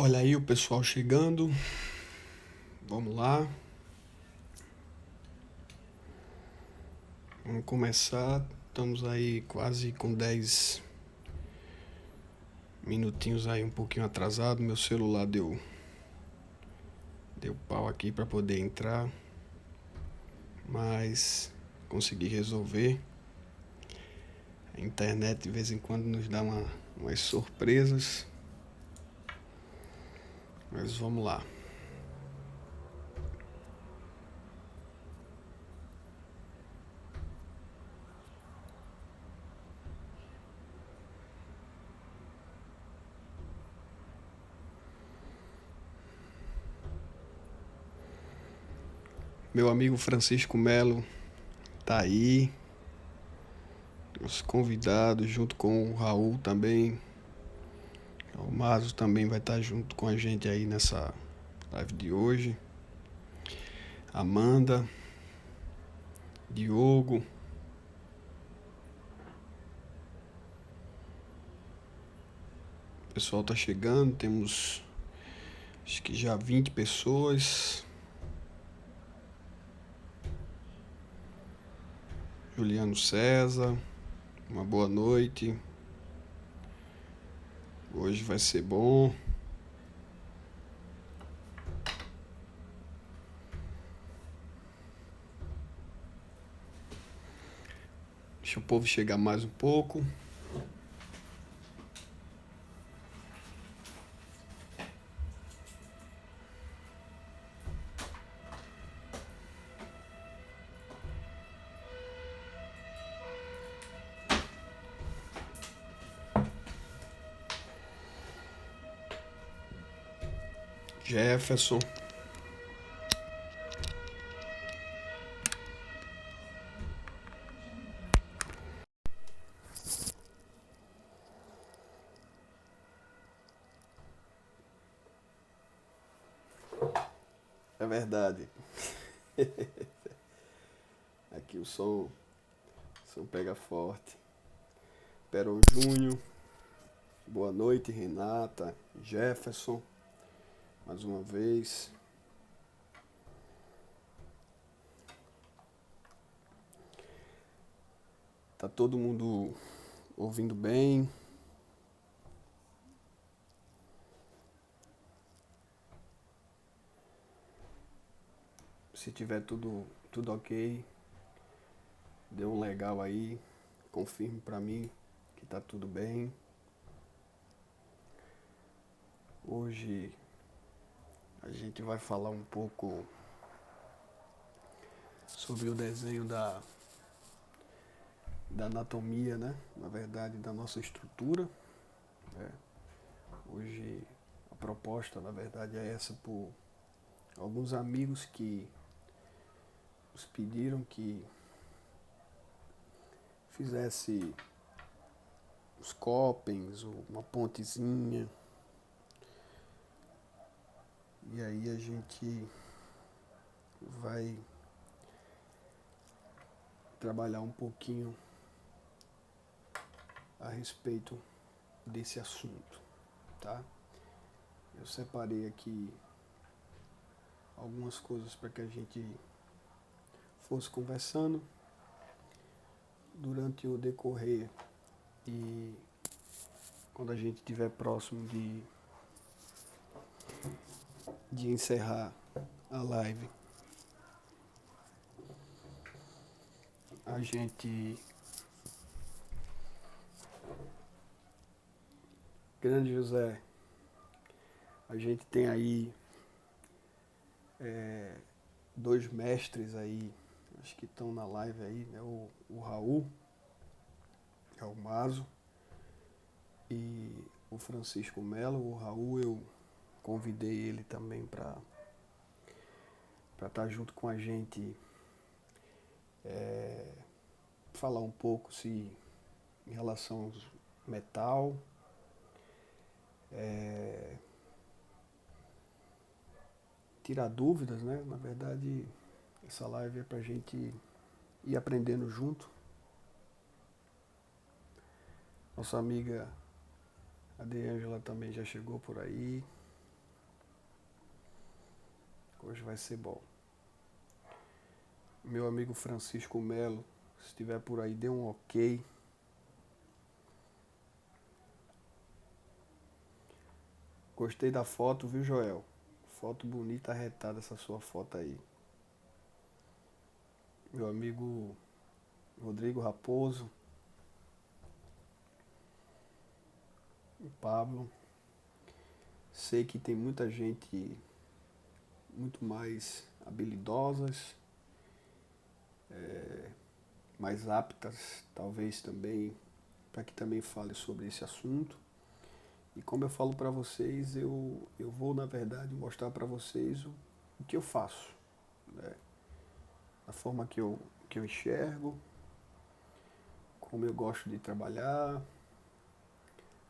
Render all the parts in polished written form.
Olha aí o pessoal chegando. Vamos lá. Vamos começar. Estamos aí quase com 10 minutinhos aí, um pouquinho atrasado. Meu celular deu pau aqui para poder entrar, mas consegui resolver. A internet de vez em quando nos dá umas surpresas. Mas vamos lá. Meu amigo Francisco Melo tá aí. Os convidados, junto com o Raul também. O Mazo também vai estar junto com a gente aí nessa live de hoje. Amanda, Diogo. O pessoal tá chegando, temos acho que já 20 pessoas. Juliano César, uma boa noite. Hoje vai ser bom. Deixa o povo chegar mais um pouco. Jefferson. É verdade. Aqui o som pega forte. Peron Júnior. Boa noite, Renata, Jefferson. Mais uma vez. Tá todo mundo ouvindo bem? Se tiver tudo ok, dê um legal aí, confirme pra mim que tá tudo bem. Hoje a gente vai falar um pouco sobre o desenho da anatomia, né? Na verdade, da nossa estrutura. Né? Hoje a proposta, na verdade, é essa por alguns amigos que nos pediram que fizesse os copings, uma pontezinha. E aí a gente vai trabalhar um pouquinho a respeito desse assunto, tá? Eu separei aqui algumas coisas para que a gente fosse conversando durante o decorrer e quando a gente estiver próximo de encerrar a live, a gente... Grande José, a gente tem aí dois mestres aí, acho que estão na live aí, né? O Raul, que é o Mazo, e o Francisco Melo. O Raul eu convidei ele também para estar junto com a gente, falar um pouco se em relação ao metal, tirar dúvidas, né? Na verdade, essa live é para a gente ir aprendendo junto. Nossa amiga a De Angela também já chegou por aí. Hoje vai ser bom. Meu amigo Francisco Melo, se estiver por aí, dê um ok. Gostei da foto, viu, Joel? Foto bonita, arretada essa sua foto aí. Meu amigo Rodrigo Raposo, o Pablo. Sei que tem muita gente muito mais habilidosas, mais aptas, talvez também, para que também fale sobre esse assunto. E como eu falo para vocês, eu vou, na verdade, mostrar para vocês o que eu faço, né? A forma que eu enxergo, como eu gosto de trabalhar,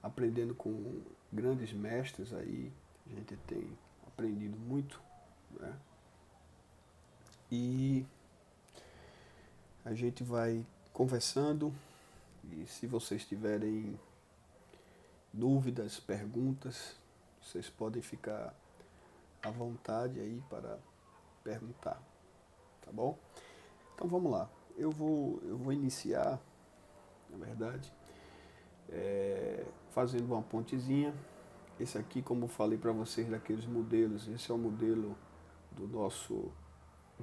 aprendendo com grandes mestres aí, a gente tem aprendido muito, né? E a gente vai conversando e se vocês tiverem dúvidas, perguntas, vocês podem ficar à vontade aí para perguntar, tá bom? Então vamos lá. Eu vou iniciar, na verdade, fazendo uma pontezinha. Esse aqui, como eu falei para vocês daqueles modelos, esse é o modelo do nosso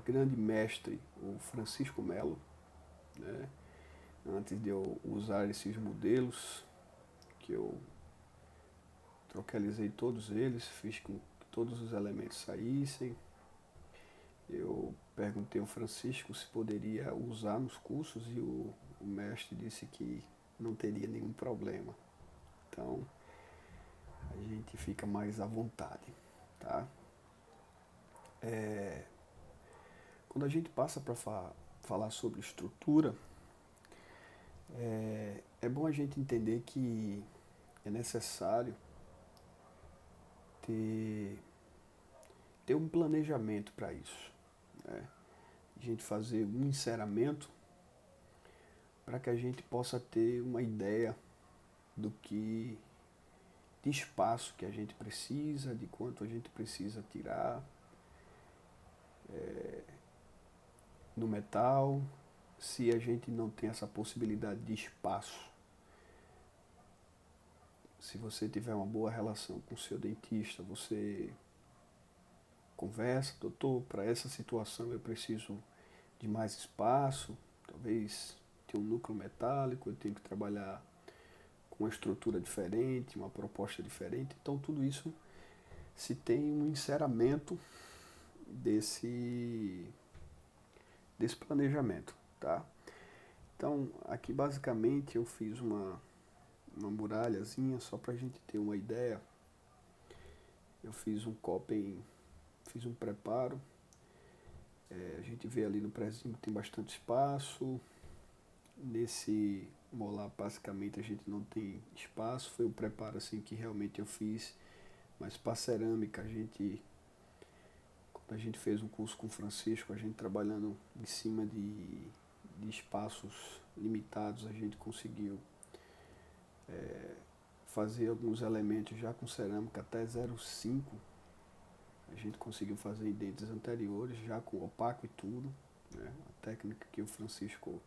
grande mestre, o Francisco Melo, né? Antes de eu usar esses modelos, que eu trocalizei todos eles, fiz com que todos os elementos saíssem. Eu perguntei ao Francisco se poderia usar nos cursos e o mestre disse que não teria nenhum problema. Então, a gente fica mais à vontade, tá? Quando a gente passa para falar sobre estrutura, é bom a gente entender que é necessário ter, ter um planejamento para isso, né? A gente fazer um enceramento para que a gente possa ter uma ideia do que de espaço que a gente precisa, de quanto a gente precisa tirar no metal. Se a gente não tem essa possibilidade de espaço, se você tiver uma boa relação com o seu dentista, você conversa, doutor, para essa situação eu preciso de mais espaço, talvez tenha um núcleo metálico, eu tenho que trabalhar com uma estrutura diferente, uma proposta diferente. Então tudo isso se tem um enceramento desse planejamento, tá? Então aqui basicamente eu fiz uma muralhazinha só para a gente ter uma ideia. Eu fiz um coping, fiz um preparo. A gente vê ali no prezinho que tem bastante espaço. Nesse molar basicamente a gente não tem espaço. Foi um preparo assim que realmente eu fiz. Mas para cerâmica quando a gente fez um curso com o Francisco, a gente trabalhando em cima de espaços limitados, a gente conseguiu fazer alguns elementos já com cerâmica até 0,5. A gente conseguiu fazer em dentes anteriores, já com opaco e tudo, né? A técnica que o Francisco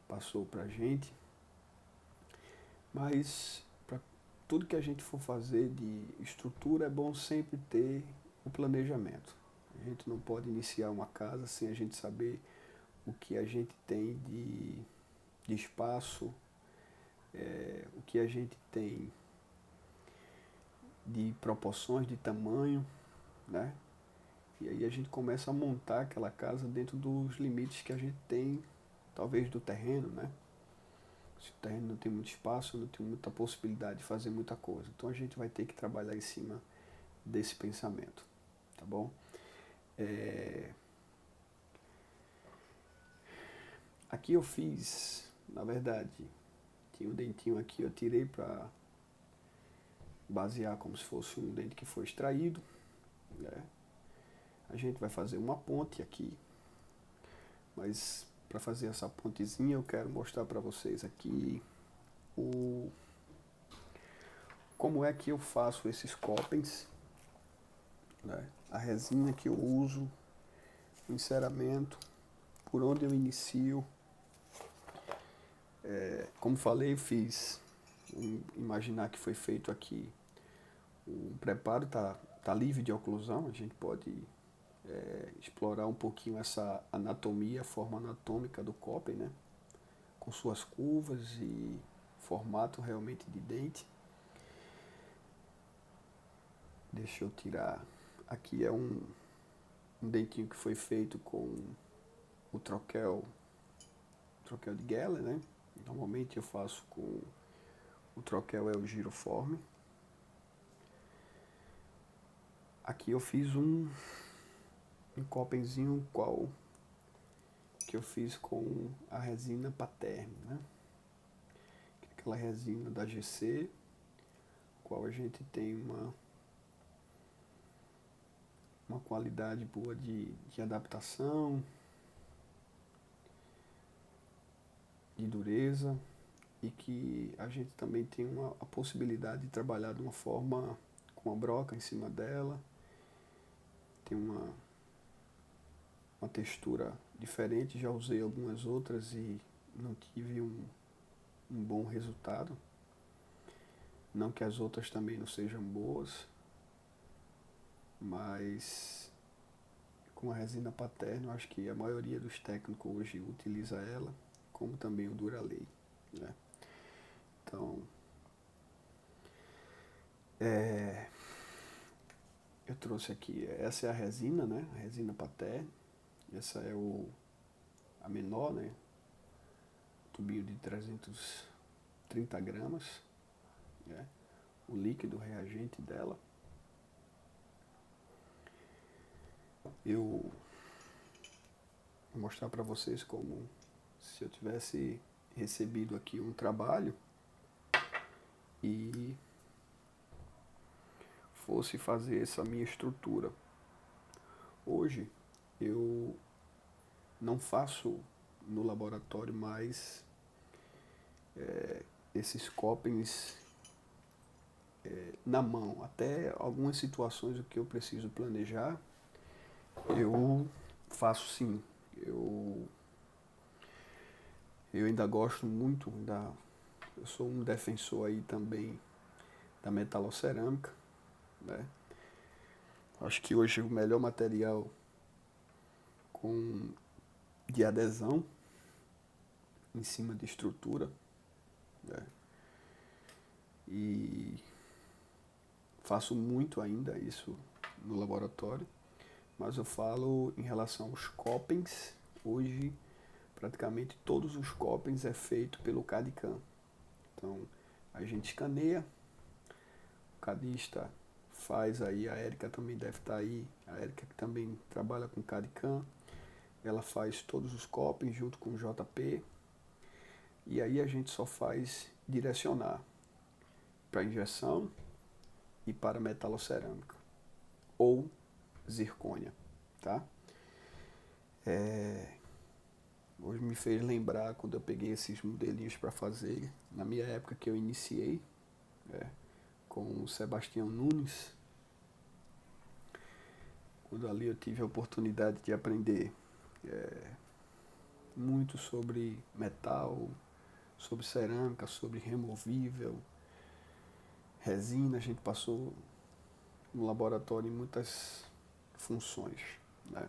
passou pra gente. Mas para tudo que a gente for fazer de estrutura é bom sempre ter o planejamento. A gente não pode iniciar uma casa sem a gente saber o que a gente tem de espaço, o que a gente tem de proporções, de tamanho, né? E aí a gente começa a montar aquela casa dentro dos limites que a gente tem, talvez do terreno, né? Se o terreno não tem muito espaço, não tem muita possibilidade de fazer muita coisa. Então a gente vai ter que trabalhar em cima desse pensamento, tá bom? Aqui eu fiz, na verdade, tinha um dentinho aqui, eu tirei para basear como se fosse um dente que foi extraído, né? A gente vai fazer uma ponte aqui, mas para fazer essa pontezinha eu quero mostrar para vocês aqui como é que eu faço esses copings né? A resina que eu uso, o enceramento, por onde eu inicio. Como falei, fiz imaginar que foi feito aqui. O preparo tá livre de oclusão, a gente pode explorar um pouquinho essa anatomia, a forma anatômica do Coppen, né? Com suas curvas e formato realmente de dente. Deixa eu tirar. Aqui é um dentinho que foi feito com o troquel de Geller, né? Normalmente eu faço com o troquel é o giroforme. Aqui eu fiz um Coppenzinho qual que eu fiz com a resina Pattern, né? Aquela resina da GC, qual a gente tem uma qualidade boa de adaptação, de dureza, e que a gente também tem a possibilidade de trabalhar de uma forma com a broca em cima dela, tem uma textura diferente, já usei algumas outras e não tive um bom resultado. Não que as outras também não sejam boas, mas com a resina Pattern, eu acho que a maioria dos técnicos hoje utiliza ela, como também o Duralay, né? Então, eu trouxe aqui, essa é a resina, né? A resina Pattern. Essa é a menor, né? Tubinho de 330 gramas, né? O líquido reagente dela. Eu vou mostrar para vocês como se eu tivesse recebido aqui um trabalho e fosse fazer essa minha estrutura. Hoje eu não faço no laboratório mais esses Coppens na mão. Até algumas situações o que eu preciso planejar, eu faço sim. Eu ainda gosto muito eu sou um defensor aí também da metalocerâmica, né? Acho que hoje o melhor material de adesão em cima de estrutura, né? E faço muito ainda isso no laboratório, mas eu falo em relação aos Coppens. Hoje praticamente todos os Coppens é feito pelo CAD/CAM. Então a gente escaneia, o cadista faz aí, a Érica também deve estar aí, a Érica que também trabalha com CAD/CAM, ela faz todos os Coppens junto com o JP, e aí a gente só faz direcionar para injeção e para metalocerâmica ou zircônia, tá? Hoje me fez lembrar quando eu peguei esses modelinhos para fazer, na minha época que eu iniciei, com o Sebastião Nunes, quando ali eu tive a oportunidade de aprender muito sobre metal, sobre cerâmica, sobre removível, resina. A gente passou no laboratório em muitas funções, né?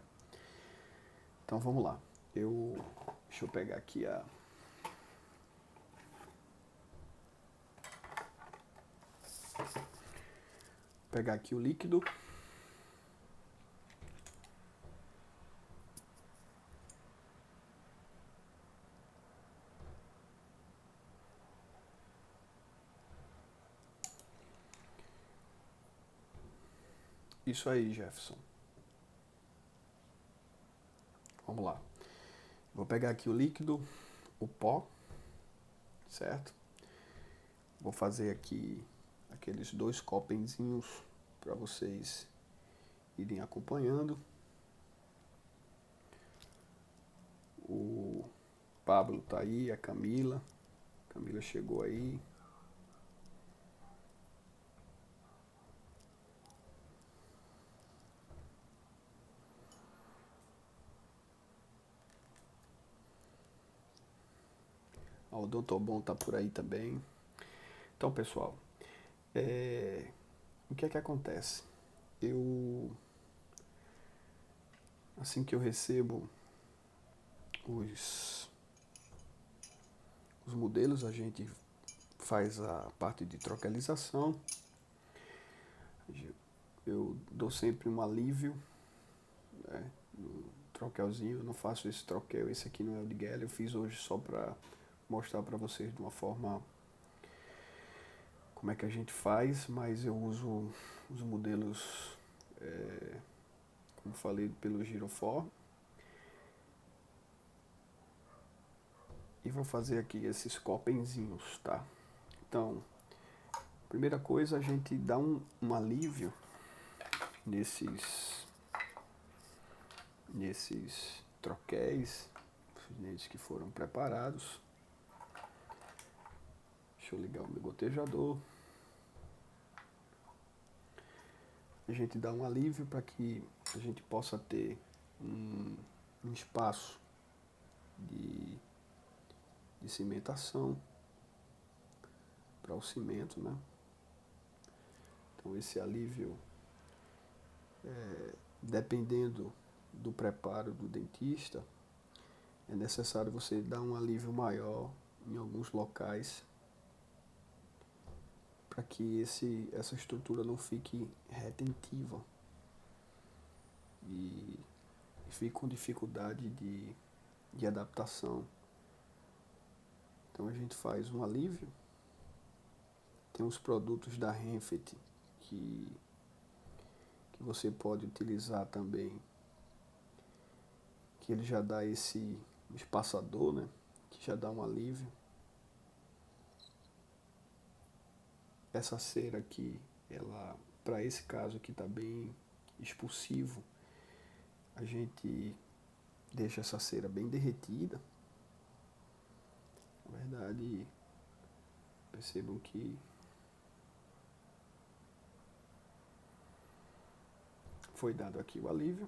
Então vamos lá. Deixa eu pegar aqui o líquido. Isso aí, Jefferson. Vamos lá. Vou pegar aqui o líquido, o pó, certo? Vou fazer aqui aqueles 2 copenzinhos para vocês irem acompanhando. O Pablo tá aí, a Camila. A Camila chegou aí. A Odontobon tá por aí também. Então, pessoal, o que é que acontece? Assim que eu recebo os modelos, a gente faz a parte de trocalização. Eu dou sempre um alívio, né, no troquelzinho. Eu não faço esse troquel, esse aqui não é o de Geller. Eu fiz hoje só para mostrar para vocês de uma forma como é que a gente faz, mas eu uso os modelos, como falei, pelo Girofor. E vou fazer aqui esses copenzinhos, tá? Então, primeira coisa, a gente dá um alívio nesses troquéis, nesses que foram preparados. Deixa eu ligar o meu gotejador. A gente dá um alívio para que a gente possa ter um espaço de cimentação para o cimento, né? Então esse alívio, dependendo do preparo do dentista, é necessário você dar um alívio maior em alguns locais para que essa estrutura não fique retentiva e fique com dificuldade de adaptação. Então a gente faz um alívio. Tem os produtos da Renfet que você pode utilizar também, que ele já dá esse espaçador, né, que já dá um alívio. Essa cera aqui, ela, para esse caso aqui, está bem expulsivo. A gente deixa essa cera bem derretida. Na verdade, percebam que foi dado aqui o alívio.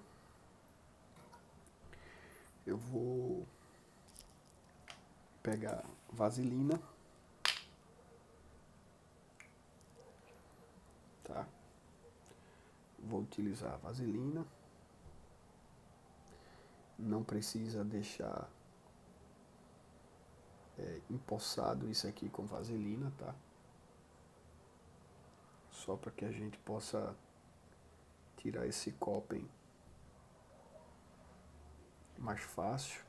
Eu vou pegar vaselina, tá? Vou utilizar a vaselina. Não precisa deixar empoçado isso aqui com vaselina, tá? Só para que a gente possa tirar esse copen mais fácil.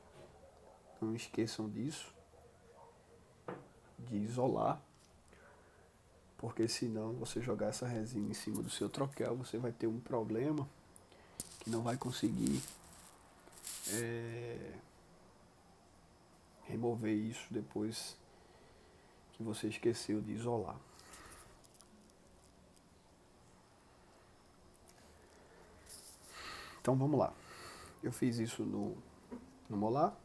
Não esqueçam disso, de isolar, porque senão você jogar essa resina em cima do seu troquel, você vai ter um problema que não vai conseguir remover isso depois que você esqueceu de isolar. Então vamos lá. Eu fiz isso no molar.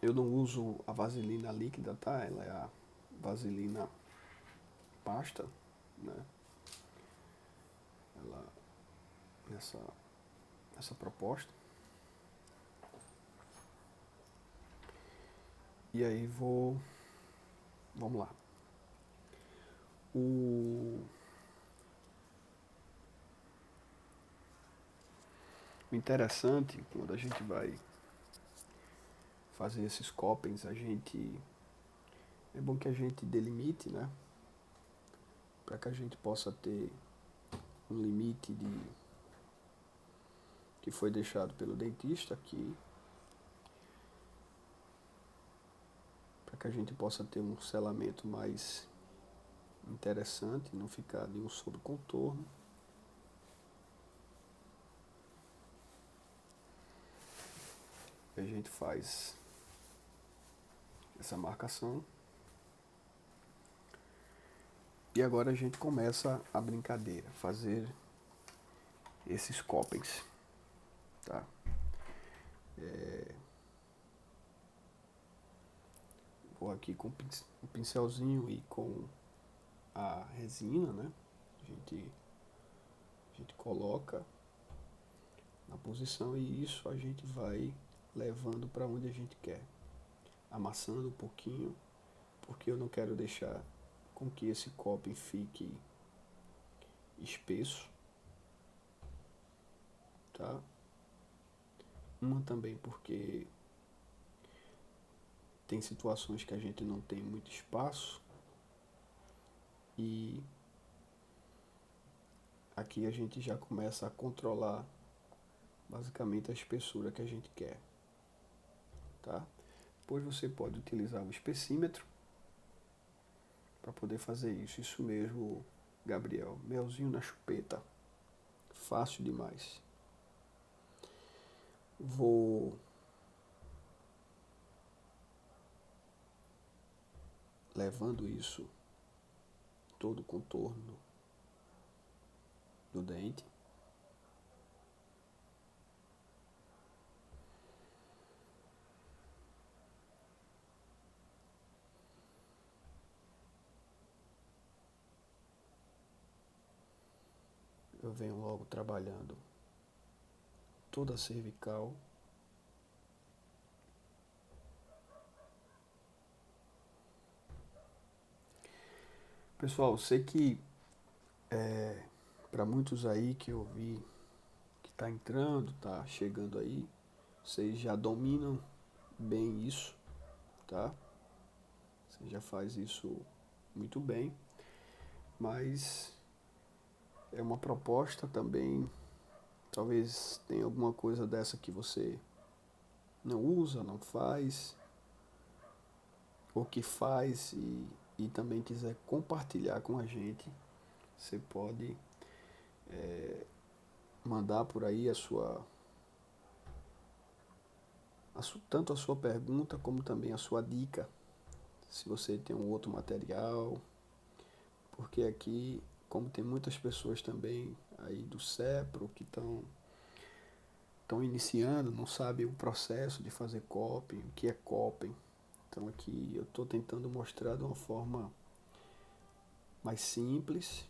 Eu não uso a vaselina líquida, tá? Ela é a vaselina pasta, né? Ela nessa proposta. E aí vamos lá. O interessante, quando a gente vai fazer esses copens, é bom que a gente delimite, né? Para que a gente possa ter um limite que foi deixado pelo dentista aqui, para que a gente possa ter um selamento mais interessante, não ficar nenhum sob contorno. A gente faz essa marcação. E agora a gente começa a brincadeira, fazer esses copens, tá? Vou aqui com o pincelzinho e com a resina, né? A gente coloca na posição, e isso a gente vai levando para onde a gente quer, amassando um pouquinho, porque eu não quero deixar com que esse coping fique espesso, tá? Uma também porque tem situações que a gente não tem muito espaço e aqui a gente já começa a controlar basicamente a espessura que a gente quer, tá? Depois você pode utilizar o espessímetro para poder fazer isso. Isso mesmo, Gabriel. Melzinho na chupeta. Fácil demais. Vou levando isso todo o contorno do dente. Eu venho logo trabalhando toda a cervical. Pessoal, eu sei que para muitos aí que eu vi que está entrando, está chegando aí, vocês já dominam bem isso, tá? Você já faz isso muito bem, mas é uma proposta também. Talvez tenha alguma coisa dessa que você não usa, não faz, ou que faz e também quiser compartilhar com a gente. Você pode mandar por aí tanto a sua pergunta como também a sua dica, se você tem um outro material, porque aqui, como tem muitas pessoas também aí do CEPRO que estão iniciando, não sabem o processo de fazer coping, o que é coping. Então aqui eu estou tentando mostrar de uma forma mais simples,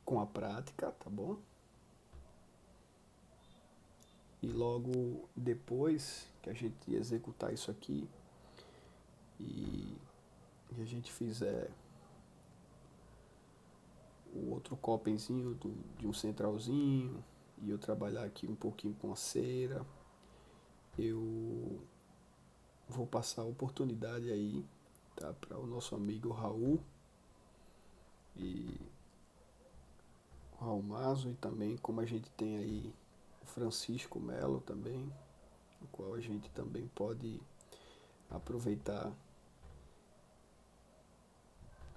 com a prática, tá bom? E logo depois que a gente executar isso aqui e, e a gente fizer o outro copinzinho de um centralzinho e eu trabalhar aqui um pouquinho com a cera, eu vou passar a oportunidade aí, tá, para o nosso amigo Raul e o Raul Mazo, e também como a gente tem aí o Francisco Melo também, o qual a gente também pode aproveitar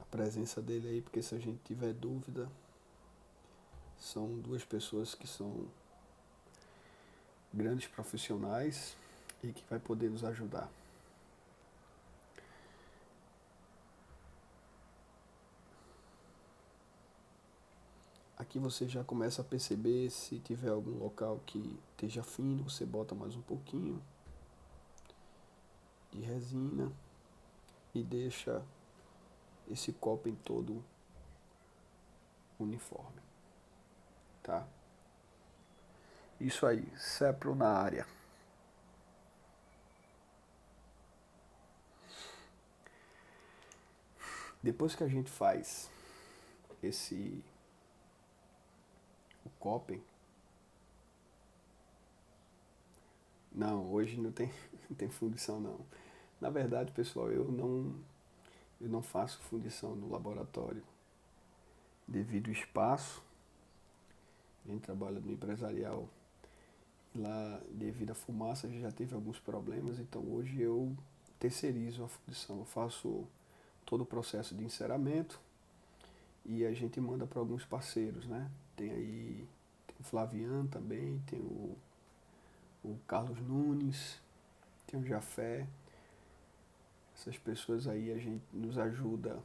a presença dele aí, porque se a gente tiver dúvida, são duas pessoas que são grandes profissionais e que vai poder nos ajudar. Aqui você já começa a perceber se tiver algum local que esteja fino, você bota mais um pouquinho de resina e deixa esse copo em todo uniforme, tá? Isso aí, Cepro na área. Depois que a gente faz o coping, não, hoje não tem, não tem fundição não. Na verdade, pessoal, eu não faço fundição no laboratório devido ao espaço. A gente trabalha no empresarial. Lá, devido à fumaça, já teve alguns problemas, então hoje eu terceirizo a fundição. Eu faço todo o processo de enceramento e a gente manda para alguns parceiros, né? Tem o Flaviano também, tem o Carlos Nunes, tem o Jafé. Essas pessoas aí a gente nos ajuda,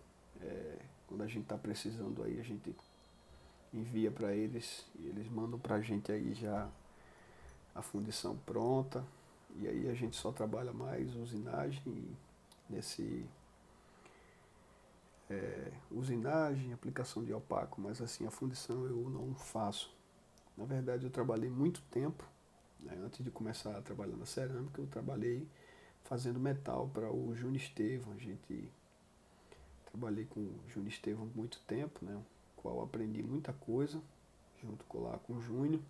quando a gente está precisando aí, a gente envia para eles e eles mandam para a gente aí já a fundição pronta. E aí a gente só trabalha mais usinagem nesse usinagem, aplicação de opaco, mas assim, a fundição eu não faço. Na verdade, eu trabalhei muito tempo, né, antes de começar a trabalhar na cerâmica, eu trabalhei fazendo metal para o Júnior Estevão. Trabalhei com o Júnior Estevão muito tempo, né, qual aprendi muita coisa, junto com o Júnior,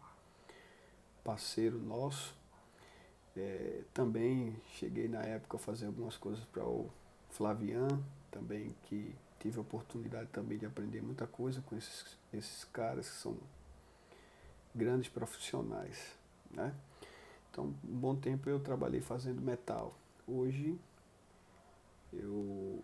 parceiro nosso. Também cheguei na época a fazer algumas coisas para o Flavian, também que tive a oportunidade também de aprender muita coisa com esses caras que são grandes profissionais, né? Então, um bom tempo eu trabalhei fazendo metal. Hoje eu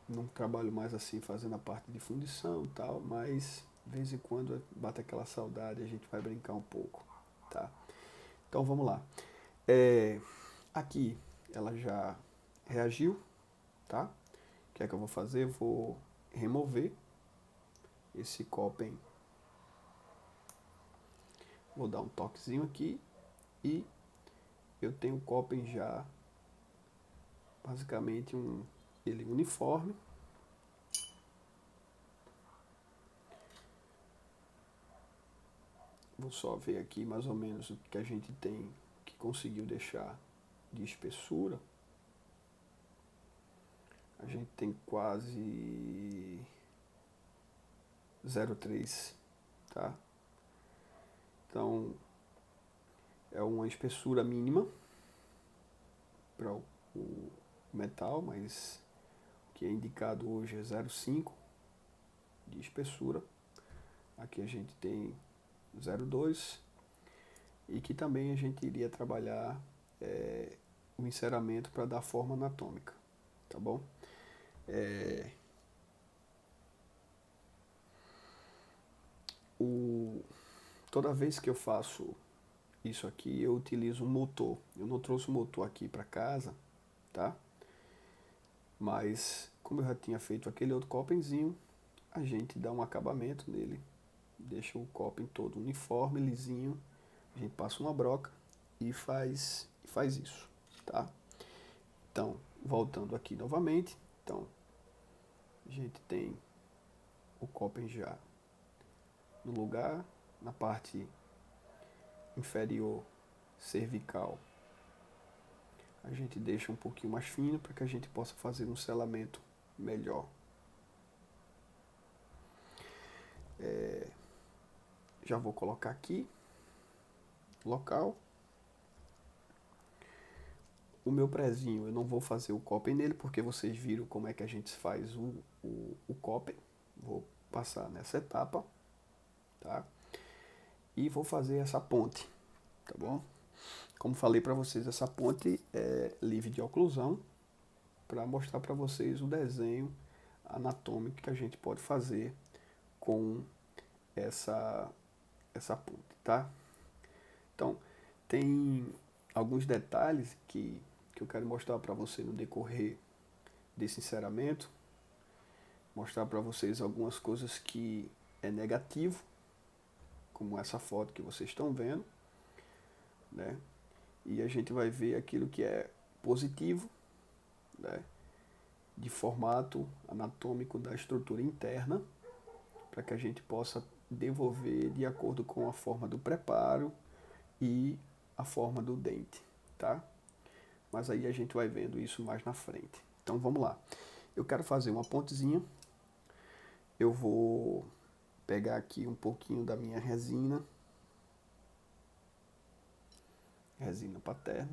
não trabalho mais assim fazendo a parte de fundição e tal, mas de vez em quando bate aquela saudade e a gente vai brincar um pouco, tá? Então vamos lá. Aqui ela já reagiu, tá? O que é que eu vou fazer? Eu vou remover esse Copen. Vou dar um toquezinho aqui e eu tenho o Copen já basicamente ele uniforme. Vou só ver aqui mais ou menos o que a gente tem, que conseguiu deixar de espessura. A gente tem quase 0,3, tá? Então, é uma espessura mínima para o metal, mas o que é indicado hoje é 0,5 de espessura. Aqui a gente tem 0,2 e que também a gente iria trabalhar o enceramento para dar forma anatômica, tá bom? Toda vez que eu faço isso aqui, eu utilizo um motor. Eu não trouxe o motor aqui para casa, tá? Mas, como eu já tinha feito aquele outro copenzinho, a gente dá um acabamento nele, deixa o copen todo uniforme, lisinho, a gente passa uma broca e faz isso, tá? Então, voltando aqui novamente, então, a gente tem o copen já no lugar, na parte inferior cervical, a gente deixa um pouquinho mais fino para que a gente possa fazer um selamento melhor. Já vou colocar aqui, local. O meu prezinho, eu não vou fazer o copen nele, porque vocês viram como é que a gente faz o copen. Vou passar nessa etapa, tá? E vou fazer essa ponte, tá bom? Como falei para vocês, essa ponte é livre de oclusão, para mostrar para vocês o desenho anatômico que a gente pode fazer com essa ponte, tá? Então, tem alguns detalhes que eu quero mostrar para você no decorrer desse enceramento, mostrar para vocês algumas coisas que é negativo, como essa foto que vocês estão vendo, né? E a gente vai ver aquilo que é positivo, né? De formato anatômico da estrutura interna, para que a gente possa devolver de acordo com a forma do preparo e a forma do dente, tá? Mas aí a gente vai vendo isso mais na frente. Então vamos lá. Eu quero fazer uma pontezinha. Eu vou pegar aqui um pouquinho da minha resina paterna.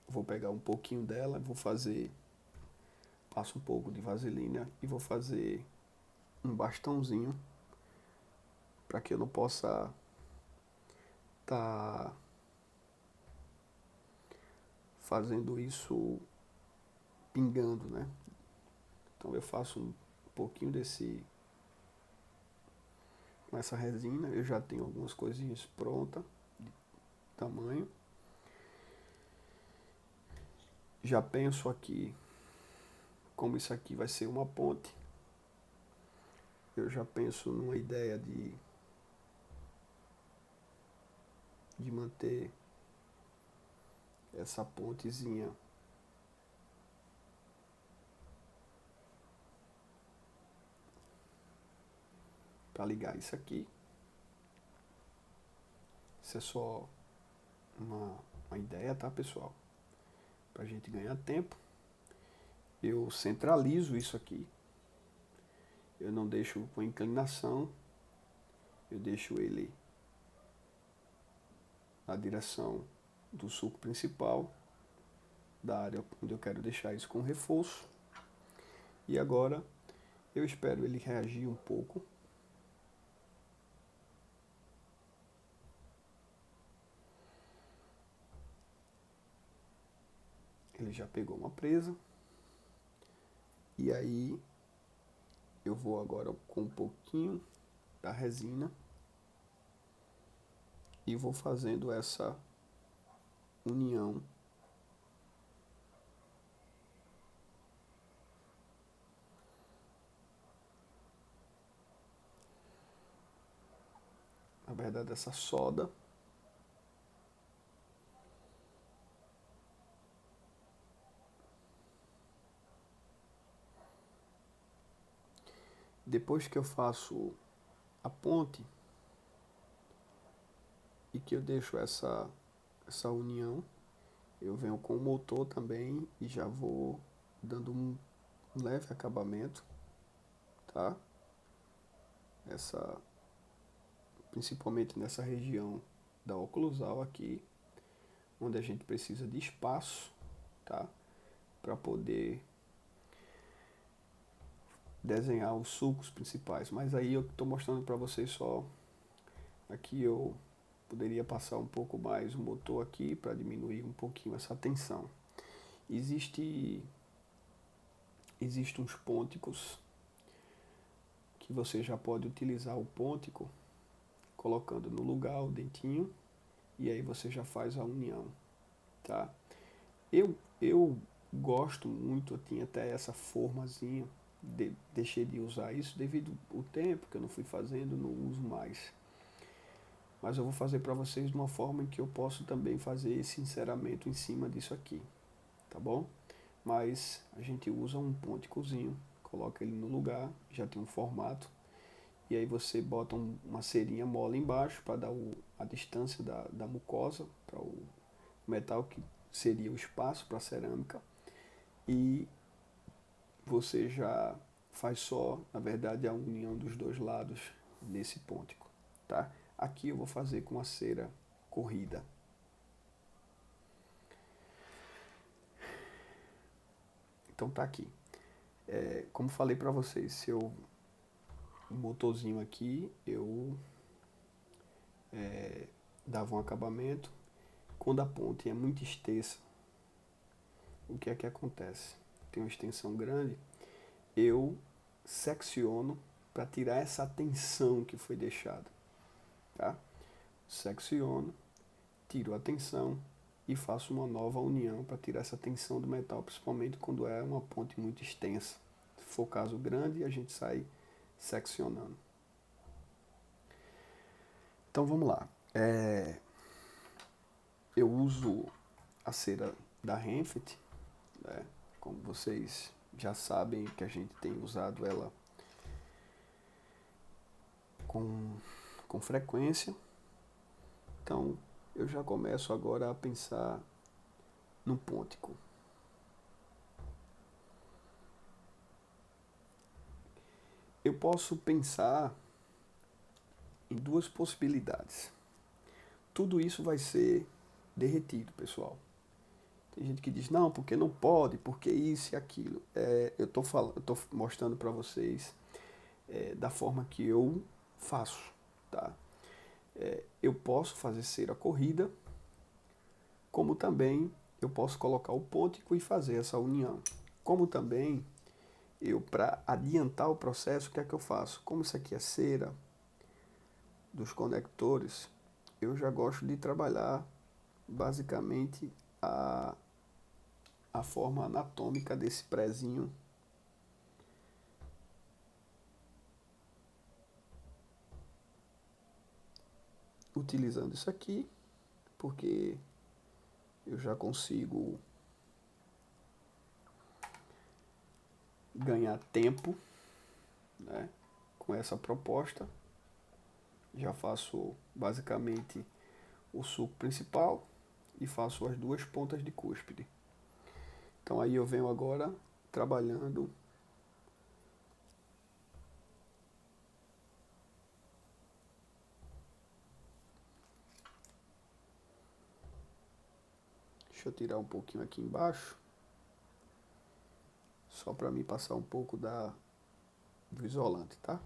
Vou pegar um pouquinho dela, passo um pouco de vaselina e vou fazer um bastãozinho para que eu não possa estar fazendo isso pingando, né? Então eu faço um pouquinho com essa resina, eu já tenho algumas coisinhas prontas, de tamanho. Já penso aqui, como isso aqui vai ser uma ponte, eu já penso numa ideia de manter essa pontezinha para ligar isso aqui. Isso é só uma ideia, tá, pessoal? Pra gente ganhar tempo. Eu centralizo isso aqui. Eu não deixo com inclinação. Eu deixo ele na direção do sulco principal da área onde eu quero deixar isso com reforço. E agora eu espero ele reagir um pouco. Ele já pegou uma presa. E aí eu vou agora com um pouquinho da resina e vou fazendo essa união na verdade essa solda. Depois que eu faço a ponte e que eu deixo essa união, eu venho com o motor também e já vou dando um leve acabamento, tá? Principalmente nessa região da oclusal aqui, onde a gente precisa de espaço, tá? Para poder desenhar os sulcos principais. Mas aí eu estou mostrando para vocês só. Aqui eu poderia passar um pouco mais o motor aqui para diminuir um pouquinho essa tensão. Existem uns pônticos que você já pode utilizar o pôntico colocando no lugar o dentinho e aí você já faz a união, tá? Eu gosto muito, eu tinha até essa formazinha, deixei de usar isso devido ao tempo que eu não fui fazendo, não uso mais. Mas eu vou fazer para vocês de uma forma em que eu posso também fazer esse enceramento em cima disso aqui, tá bom? Mas a gente usa um pônticozinho, coloca ele no lugar, já tem um formato, e aí você bota uma cerinha mole embaixo para dar a distância da mucosa para o metal que seria o espaço para a cerâmica, e você já faz só, na verdade, a união dos dois lados nesse pôntico, tá? Aqui eu vou fazer com a cera corrida. Então tá aqui. Como falei para vocês, o motorzinho aqui eu dava um acabamento. Quando a ponte é muito extensa, o que é que acontece? Tem uma extensão grande, eu secciono para tirar essa tensão que foi deixada, tá? Secciono, tiro a tensão e faço uma nova união para tirar essa tensão do metal, principalmente quando é uma ponte muito extensa. Se for caso grande, a gente sai seccionando. Então vamos lá. Eu uso a cera da Renfet, né? Como vocês já sabem que a gente tem usado ela com frequência. Então eu já começo agora a pensar no pôntico. Eu posso pensar em duas possibilidades. Tudo isso vai ser derretido, pessoal. Tem gente que diz, não, porque não pode, porque isso e aquilo. Eu estou mostrando para vocês da forma que eu faço, tá? Eu posso fazer cera corrida, como também eu posso colocar o pôntico e fazer essa união. Como também para adiantar o processo, o que é que eu faço? Como isso aqui é cera dos conectores, eu já gosto de trabalhar basicamente a forma anatômica desse prezinho. Utilizando isso aqui, porque eu já consigo ganhar tempo, né, com essa proposta. Já faço basicamente o suco principal e faço as duas pontas de cúspide. Então aí eu venho agora trabalhando deixa eu tirar um pouquinho aqui embaixo, só para me passar um pouco do isolante, tá?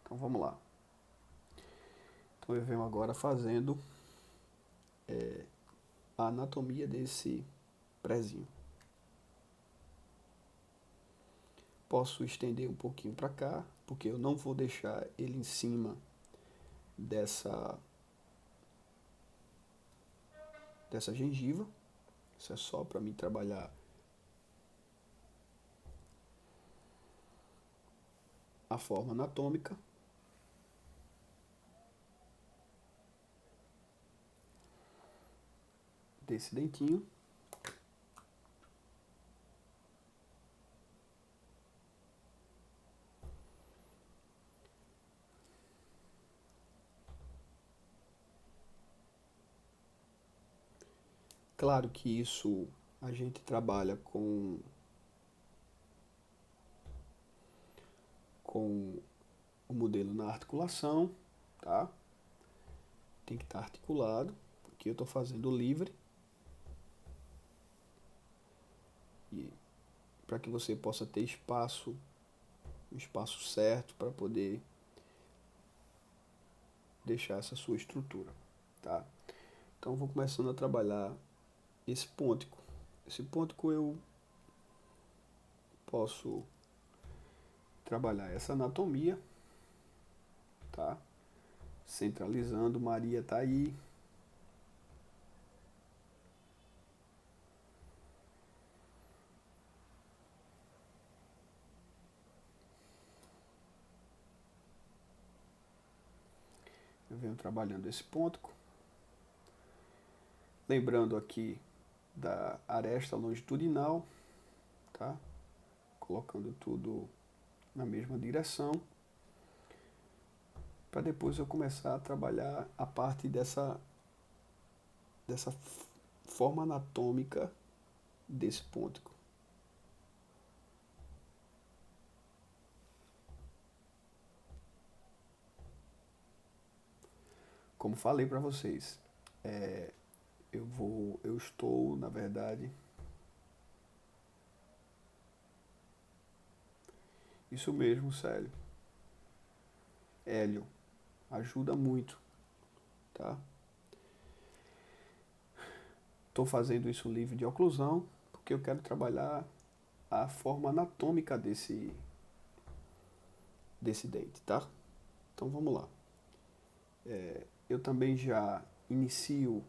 Então vamos lá. Então eu venho agora fazendo a anatomia desse prezinho. Posso estender um pouquinho para cá, porque eu não vou deixar ele em cima dessa gengiva. Isso é só para mim trabalhar a forma anatômica. Desse dentinho. Claro que isso a gente trabalha com o modelo na articulação, tá? Tem que estar articulado. Aqui eu estou fazendo livre. E para que você possa ter espaço, um espaço certo para poder deixar essa sua estrutura, tá? Então eu vou começando a trabalhar esse pôntico. Esse pôntico eu posso trabalhar essa anatomia, tá? Centralizando, Maria tá aí. Eu venho trabalhando esse pôntico. Lembrando aqui da aresta longitudinal, tá? Colocando tudo na mesma direção, para depois eu começar a trabalhar a parte dessa forma anatômica desse pôntico. Como falei para vocês, eu estou, na verdade, isso mesmo, Célio. Hélio, ajuda muito, tá? Estou fazendo isso livre de oclusão, porque eu quero trabalhar a forma anatômica desse dente, tá? Então vamos lá. Eu também já inicio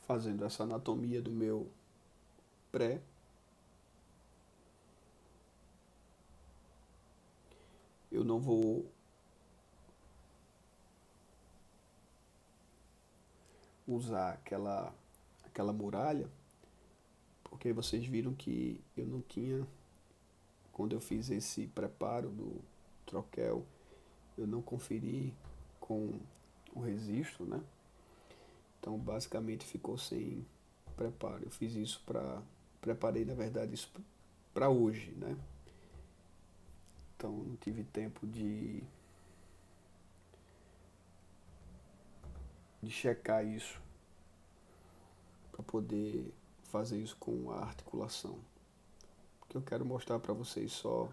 fazendo essa anatomia do meu pré. Eu não vou usar aquela muralha, porque vocês viram que eu não tinha, quando eu fiz esse preparo do troquel, eu não conferi com o registro, né? Então basicamente ficou sem preparo. Eu fiz isso preparei na verdade isso para hoje, né? Então não tive tempo de checar isso para poder fazer isso com a articulação. Porque eu quero mostrar para vocês só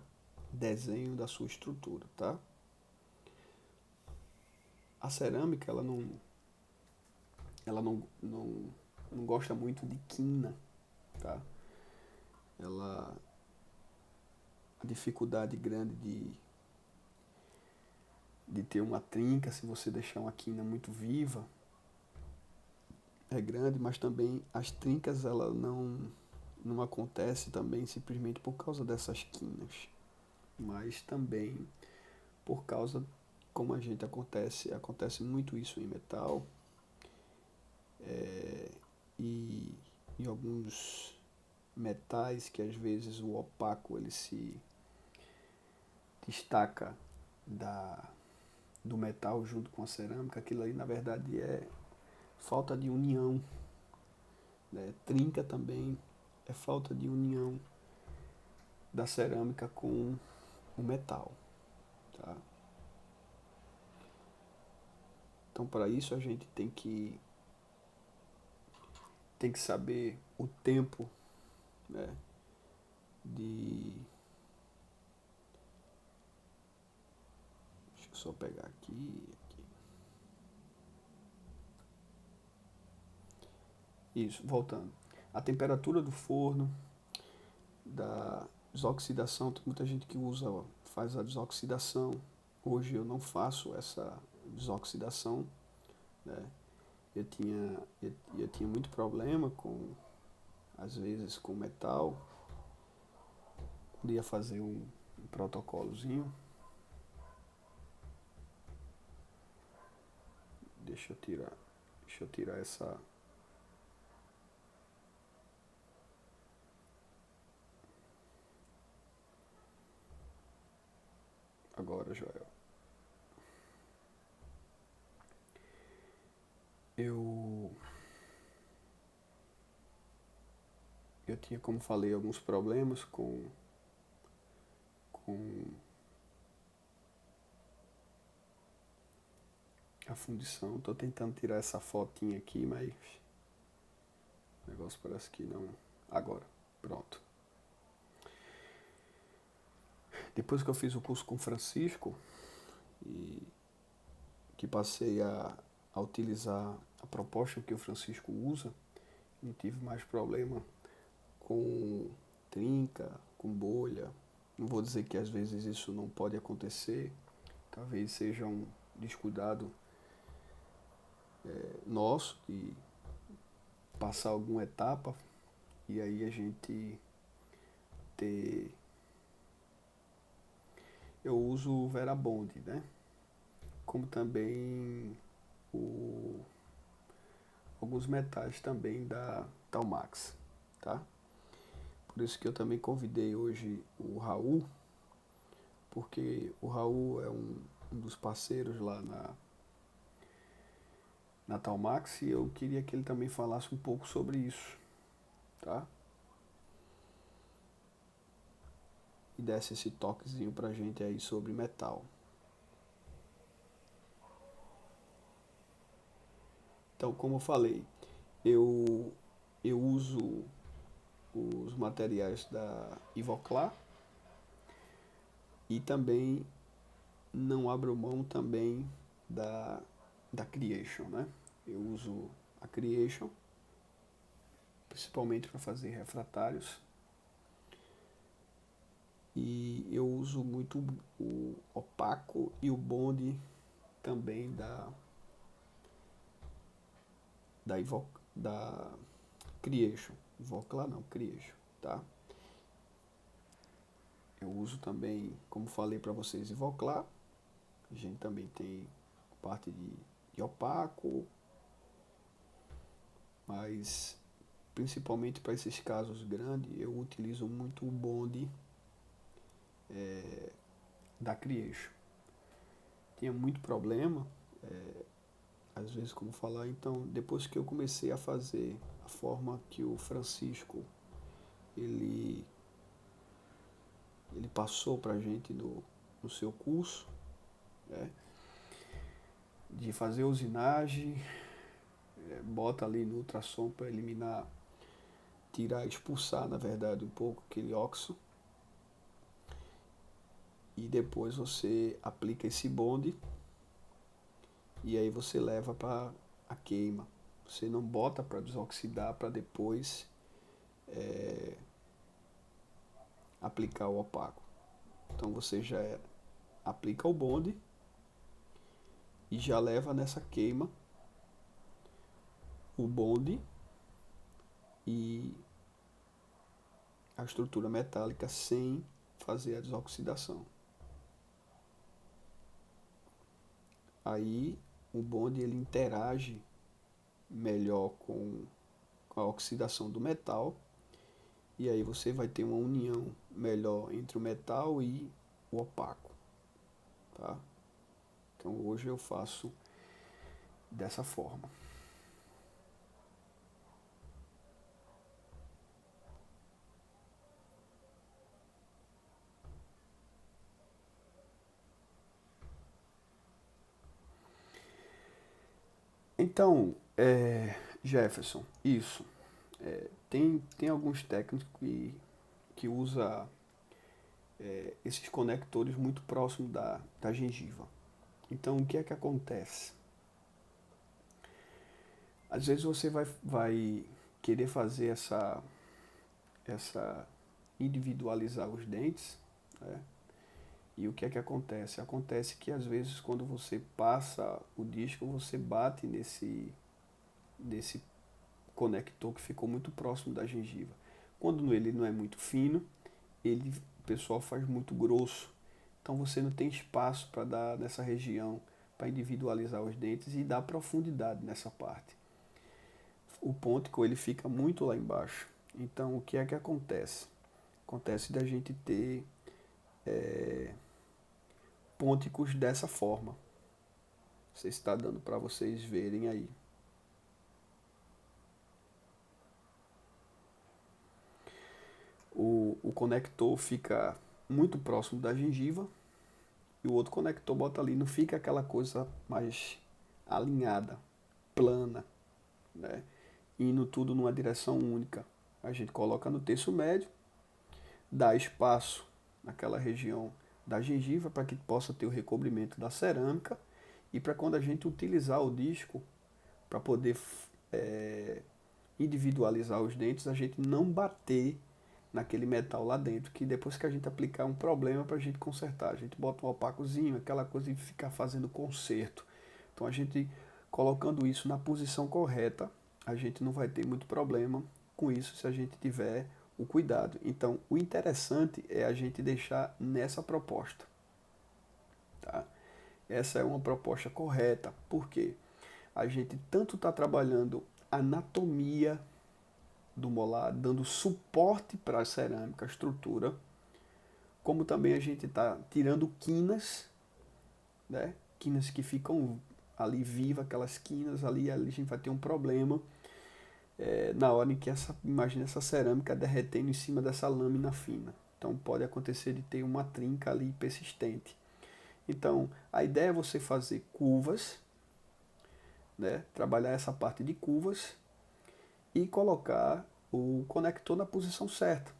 desenho da sua estrutura, tá? A cerâmica, ela não gosta muito de quina, tá? A dificuldade grande de ter uma trinca, se você deixar uma quina muito viva, é grande, mas também as trincas ela não acontece também simplesmente por causa dessas quinas, mas também por causa, como a gente acontece muito isso em metal, e em alguns metais que às vezes o opaco ele se destaca da, do metal junto com a cerâmica, aquilo aí na verdade é falta de união, né? Trinca também é falta de união da cerâmica com o metal, tá? Então para isso a gente tem que saber o tempo, né, de. Deixa eu só pegar aqui. Isso, voltando. A temperatura do forno, da desoxidação, tem muita gente que faz a desoxidação. Hoje eu não faço essa desoxidação, né? Eu tinha muito problema às vezes, com metal. Podia fazer um protocolozinho. Deixa eu tirar essa. Agora, Joel. Eu tinha, como falei, alguns problemas com a fundição. Estou tentando tirar essa fotinha aqui, mas o negócio parece que não. Agora, pronto. Depois que eu fiz o curso com o Francisco e que passei a utilizar a proposta que o Francisco usa, não tive mais problema com trinca, com bolha. Não vou dizer que às vezes isso não pode acontecer, talvez seja um descuidado nosso de passar alguma etapa e aí a gente ter. Eu uso o Verabond, né? Como também o, alguns metais também da Talmax, tá? Por isso que eu também convidei hoje o Raul, porque o Raul é um dos parceiros lá na Talmax e eu queria que ele também falasse um pouco sobre isso, tá? E desse esse toquezinho pra gente aí sobre metal. Então, como eu falei, eu, eu uso os materiais da Ivoclar e também não abro mão também da Creation, né? Eu uso a Creation principalmente para fazer refratários e eu uso muito o opaco e o bonde também da Creation. Ivoclar não, Creation, tá? Eu uso também, como falei para vocês, Ivoclar. A gente também tem parte de opaco, mas principalmente para esses casos grandes eu utilizo muito o bonde da Creation. Tinha muito problema, às vezes como falar, então depois que eu comecei a fazer a forma que o Francisco ele, ele passou para a gente no seu curso, né, de fazer usinagem, bota ali no ultrassom para eliminar, tirar, expulsar na verdade um pouco aquele óxido e depois você aplica esse bonde e aí você leva para a queima. Você não bota para desoxidar para depois aplicar o opaco. Então você já aplica o bonde e já leva nessa queima o bonde e a estrutura metálica sem fazer a desoxidação. Aí o bonde ele interage melhor com a oxidação do metal, e aí você vai ter uma união melhor entre o metal e o opaco, tá? Então hoje eu faço dessa forma. Então, Jefferson, isso. Tem alguns técnicos que usa esses conectores muito próximos da gengiva. Então, o que é que acontece? Às vezes você vai querer fazer essa individualizar os dentes, né? E o que é que acontece? Acontece que às vezes quando você passa o disco, você bate nesse conector que ficou muito próximo da gengiva. Quando ele não é muito fino, o pessoal faz muito grosso. Então você não tem espaço para dar nessa região, para individualizar os dentes e dar profundidade nessa parte. O pôntico ele fica muito lá embaixo. Então o que é que acontece? Acontece da gente ter pônticos dessa forma. Você está dando para vocês verem aí. O conector fica muito próximo da gengiva e o outro conector bota ali, não fica aquela coisa mais alinhada, plana, né? Indo tudo numa direção única. A gente coloca no terço médio, dá espaço naquela região da gengiva para que possa ter o recobrimento da cerâmica e para quando a gente utilizar o disco para poder individualizar os dentes, a gente não bater naquele metal lá dentro, que depois que a gente aplicar um problema para a gente consertar. A gente bota um opacozinho, aquela coisa de ficar fazendo conserto. Então a gente colocando isso na posição correta, a gente não vai ter muito problema com isso se a gente tiver o cuidado. Então o interessante é a gente deixar nessa proposta. Tá? Essa é uma proposta correta, porque a gente tanto está trabalhando anatomia do molar, dando suporte para a cerâmica, a estrutura, como também a gente está tirando quinas, né? Quinas que ficam ali vivas, aquelas quinas ali a gente vai ter um problema na hora em que imagina essa cerâmica derretendo em cima dessa lâmina fina. Então pode acontecer de ter uma trinca ali persistente. Então a ideia é você fazer curvas, né? Trabalhar essa parte de curvas e colocar o conector na posição certa.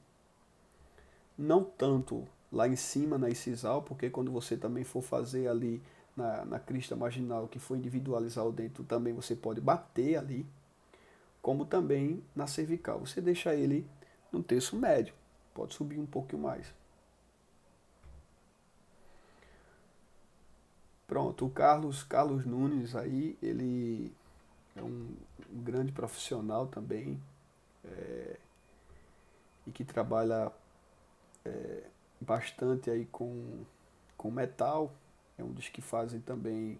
Não tanto lá em cima na incisal, porque quando você também for fazer ali na crista marginal, que for individualizar o dente, também você pode bater ali, como também na cervical. Você deixa ele no terço médio, pode subir um pouquinho mais. Pronto, o Carlos Nunes aí, ele é um grande profissional também, e que trabalha bastante aí com metal, é um dos que fazem também,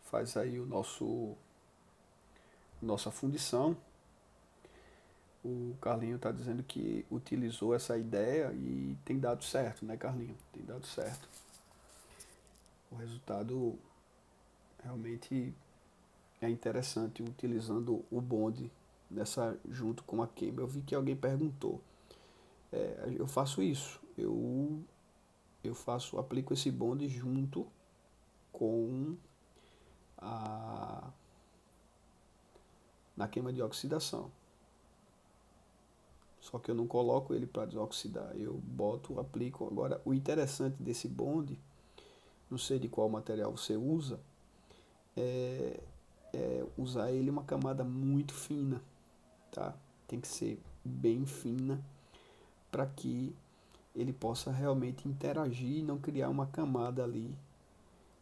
faz aí nossa fundição. O Carlinho está dizendo que utilizou essa ideia e tem dado certo, né, Carlinho? Tem dado certo. O resultado realmente é interessante utilizando o bonde nessa junto com a queima. Eu vi que alguém perguntou. Eu faço isso. Aplico esse bonde junto com a na queima de oxidação. Só que eu não coloco ele para desoxidar. Eu boto, aplico. Agora, o interessante desse bonde, não sei de qual material você usa, é usar ele uma camada muito fina, tá? Tem que ser bem fina para que ele possa realmente interagir e não criar uma camada ali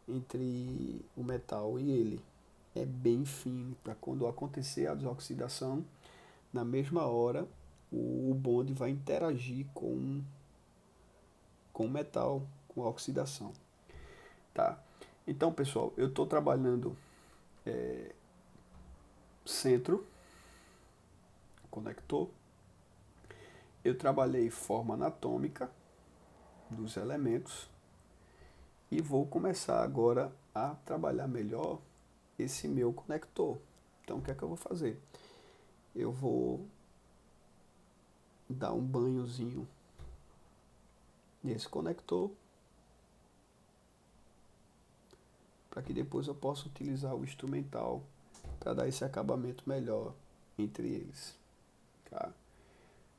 entre o metal e ele. É bem fino para quando acontecer a desoxidação, na mesma hora o bonde vai interagir com metal, com oxidação, tá? Então, pessoal, eu estou trabalhando centro, conector, eu trabalhei forma anatômica dos elementos e vou começar agora a trabalhar melhor esse meu conector. Então, o que é que eu vou fazer? Eu vou dar um banhozinho nesse conector para que depois eu possa utilizar o instrumental para dar esse acabamento melhor entre eles, tá?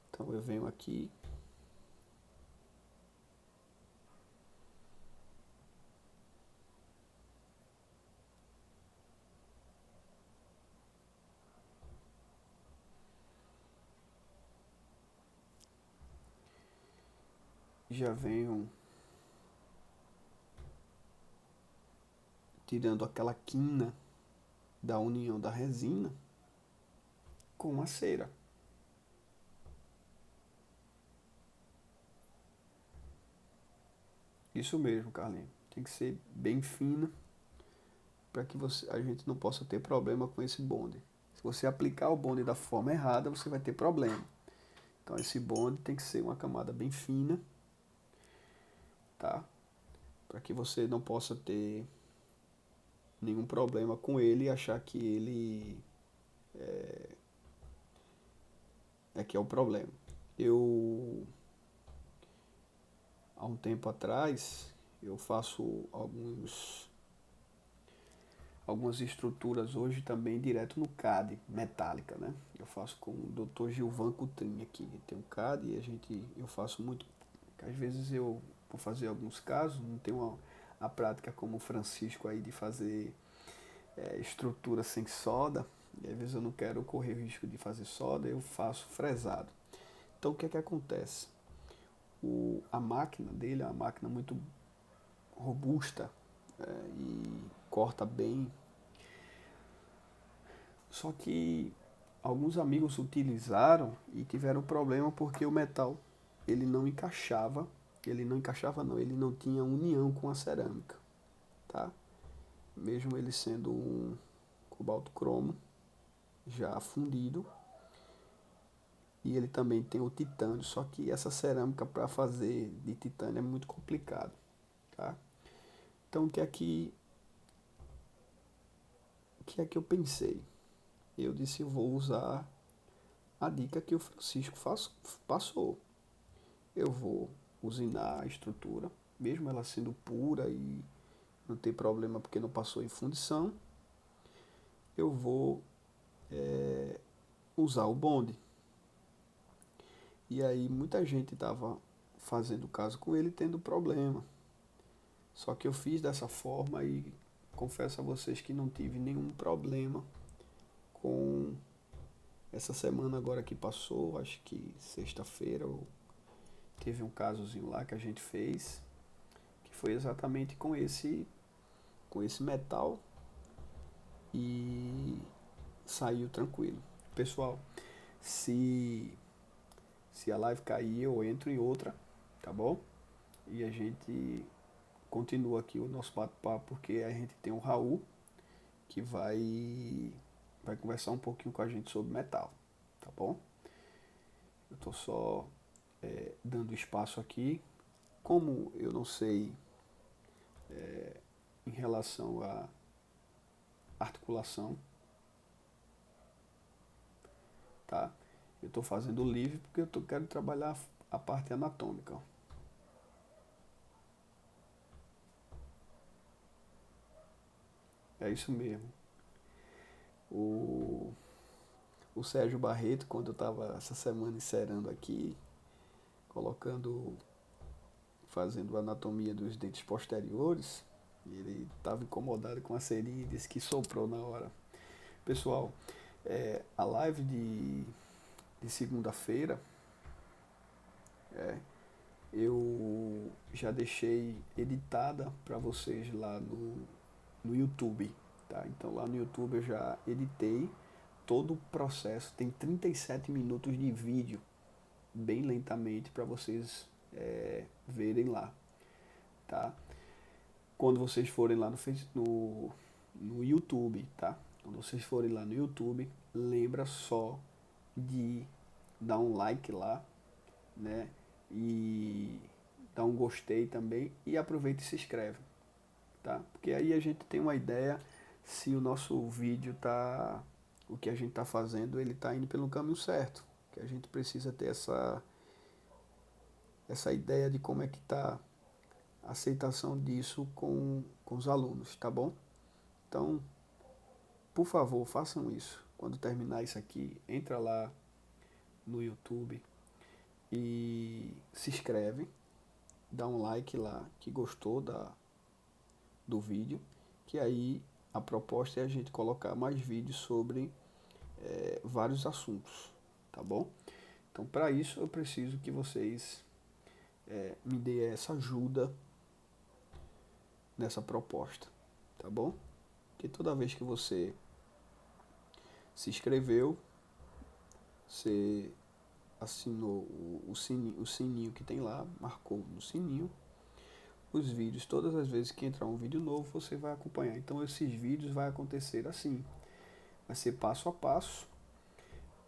Então eu venho aqui, já venho tirando aquela quina da união da resina com a cera. Isso mesmo, Carlinhos. Tem que ser bem fina para que a gente não possa ter problema com esse bonde. Se você aplicar o bonde da forma errada, você vai ter problema. Então esse bonde tem que ser uma camada bem fina, tá? Para que você não possa ter nenhum problema com ele e achar que ele é que é o problema. Eu há um tempo atrás eu faço algumas estruturas hoje também direto no CAD, metálica, né? Eu faço com o Dr. Gilvan Coutrinho aqui, tem um CAD e eu faço muito, às vezes eu vou fazer alguns casos, não tenho a prática como o Francisco aí de fazer estrutura sem solda, e às vezes eu não quero correr o risco de fazer solda, eu faço fresado. Então o que é que acontece? A máquina dele é uma máquina muito robusta e corta bem. Só que alguns amigos utilizaram e tiveram problema porque o metal ele não tinha união com a cerâmica, tá? Mesmo ele sendo um cobalto cromo já fundido, e ele também tem o titânio, só que essa cerâmica para fazer de titânio é muito complicado, tá? Então o que é que eu pensei? Eu disse, eu vou usar a dica que o Francisco passou. Eu vou usinar a estrutura, mesmo ela sendo pura e não tem problema porque não passou em fundição. Eu vou usar o bonde. E aí muita gente estava fazendo caso com ele tendo problema. Só que eu fiz dessa forma e confesso a vocês que não tive nenhum problema com essa semana agora que passou, acho que sexta-feira, teve um casozinho lá que a gente fez, que foi exatamente com esse metal e saiu tranquilo. Pessoal, se a live cair, eu entro em outra, tá bom? E a gente continua aqui o nosso bate-papo, porque a gente tem o Raul, que vai conversar um pouquinho com a gente sobre metal, tá bom? Eu tô só dando espaço aqui. Como eu não sei em relação à articulação, tá? Eu estou fazendo livre porque quero trabalhar a parte anatômica. Ó. É isso mesmo. O Sérgio Barreto, quando eu estava essa semana encerando aqui, fazendo a anatomia dos dentes posteriores, ele estava incomodado com a seringa e disse que soprou na hora. Pessoal, a live de segunda-feira, eu já deixei editada para vocês lá no YouTube, tá? Então lá no YouTube eu já editei todo o processo, tem 37 minutos de vídeo, bem lentamente para vocês verem lá, tá? Quando vocês forem lá no YouTube, tá? Quando vocês forem lá no YouTube, lembra só de dar um like lá, né? E dá um gostei também e aproveita e se inscreve, tá? Porque aí a gente tem uma ideia se o nosso vídeo tá, o que a gente tá fazendo, ele tá indo pelo caminho certo. Que a gente precisa ter essa ideia de como é que tá a aceitação disso com os alunos, tá bom? Então, por favor, façam isso. Quando terminar isso aqui, entra lá no YouTube e se inscreve, dá um like lá que gostou do vídeo, que aí a proposta é a gente colocar mais vídeos sobre vários assuntos, tá bom? Então, para isso, eu preciso que vocês me deem essa ajuda nessa proposta, tá bom? Porque toda vez que você se inscreveu, você assinou o sininho que tem lá, marcou no sininho, os vídeos, todas as vezes que entrar um vídeo novo, você vai acompanhar. Então, esses vídeos vai acontecer assim, vai ser passo a passo,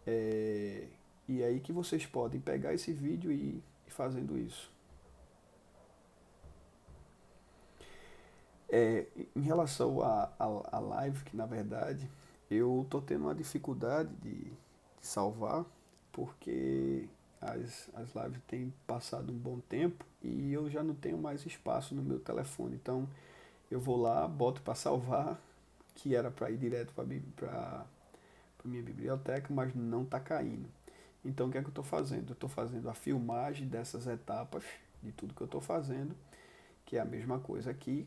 e é aí que vocês podem pegar esse vídeo e ir fazendo isso. Em relação à live, que na verdade eu tô tendo uma dificuldade de salvar, porque as lives têm passado um bom tempo e eu já não tenho mais espaço no meu telefone. Então eu vou lá, boto para salvar, que era para ir direto para minha biblioteca, mas não está caindo. Então o que é que eu estou fazendo? Eu estou fazendo a filmagem dessas etapas de tudo que eu estou fazendo, que é a mesma coisa aqui,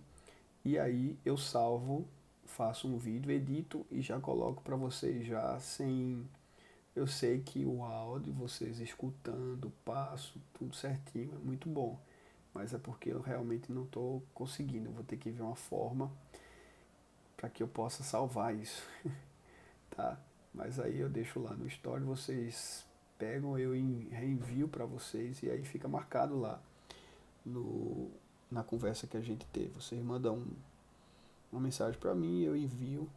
e aí eu salvo, faço um vídeo, edito e já coloco para vocês já sem... Eu sei que o áudio, vocês escutando, passo, tudo certinho, é muito bom. Mas é porque eu realmente não estou conseguindo. Eu vou ter que ver uma forma para que eu possa salvar isso, tá? Mas aí eu deixo lá no story, vocês pegam, eu reenvio para vocês e aí fica marcado lá no, na conversa que a gente teve. Vocês mandam uma mensagem para mim, eu envio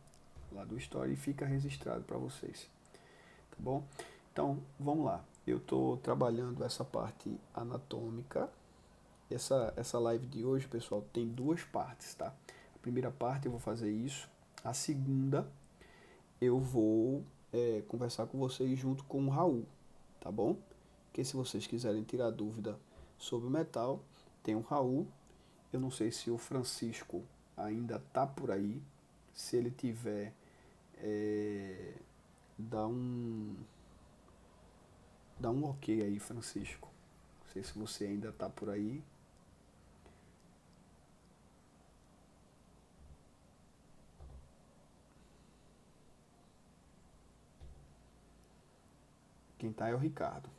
lá do story e fica registrado para vocês, tá bom? Então, vamos lá. Eu estou trabalhando essa parte anatômica. Essa live de hoje, pessoal, tem duas partes, tá? A primeira parte eu vou fazer isso. A segunda eu vou conversar com vocês junto com o Raul, tá bom? Porque se vocês quiserem tirar dúvida sobre o metal, tem o Raul. Eu não sei se o Francisco ainda tá por aí. Se ele tiver, dá um ok aí, Francisco. Não sei se você ainda tá por aí. Quem tá é o Ricardo.